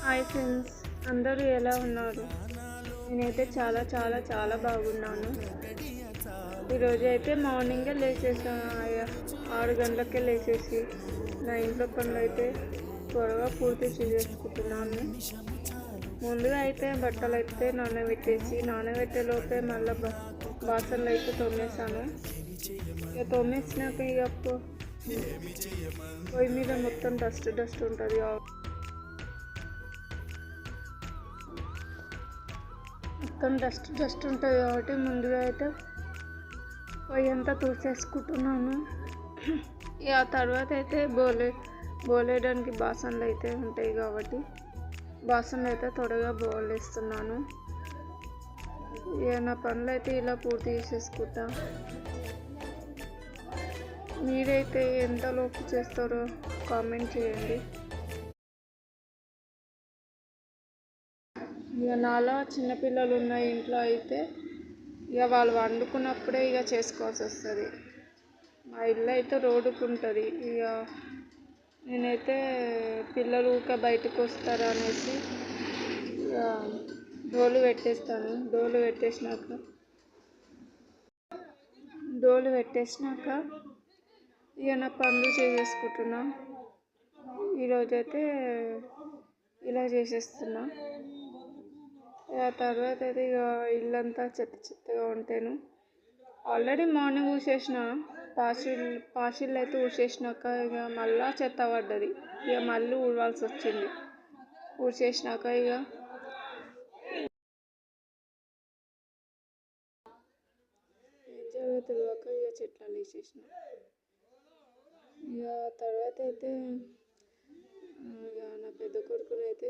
Hi friends, అందరూ ఎలా ఉన్నారు? నేనైతే చాలా చాలా చాలా బాగున్నాను. ఈరోజు అయితే మార్నింగే లేచేసాను. 6 గంటలకే లేచేసి నా ఇంట్లో పనులు అయితే త్వరగా పూర్తి చేసుకుంటున్నాను. ముందుగా అయితే బట్టలు అయితే నానబెట్టే లోపే మళ్ళీ బాసనలు అయితే తోమేసాను. ఇక తోమేసినాక ఇక పొయ్యి మీద మొత్తం డస్ట్ ఉంటుంది. మొత్తం డస్ట్ ఉంటుంది కాబట్టి ముందుగా అయితే పొయ్యి అంతా తుడిచేసుకుంటున్నాను. ఇక ఆ తర్వాత అయితే బోలేయడానికి బాసనలు అయితే ఉంటాయి కాబట్టి బాసనలు అయితే త్వరగా బోలేస్తున్నాను. ఇక నా పనులు అయితే ఇలా పూర్తి చేసేసుకుంటా. మీరైతే ఎంతలోపు చేస్తారో కామెంట్ చేయండి. ఇక నాలా చిన్నపిల్లలు ఉన్న ఇంట్లో అయితే ఇక వాళ్ళు వండుకున్నప్పుడే ఇక చేసుకోవాల్సి వస్తుంది. మా ఇల్లు అయితే రోడ్డుకు ఉంటుంది. ఇక నేనైతే పిల్లలు ఊరికే బయటకు వస్తారు అనేసి ఇక డోలు పెట్టేస్తాను. డోలు పెట్టేసినాక ఇక నా పనులు చేసేసుకుంటున్నా. ఈరోజైతే ఇలా చేసేస్తున్నా. ఆ తర్వాత అయితే ఇక ఇల్లంతా చెత్తగా ఉంటాను. ఆల్రెడీ మార్నింగ్ ఊసేసిన పాషిళ్ళు అయితే ఊసేసినాక ఇక మళ్ళీ చెత్త పడ్డది. ఇక మళ్ళీ ఊడవాల్సి వచ్చింది. ఊసేసినాక ఇక ఏం చేయాలో తెలియక ఇక చెట్లలో వేసేసిన. ఇక తర్వాత అయితే ఇక నా పెద్ద కొడుకునైతే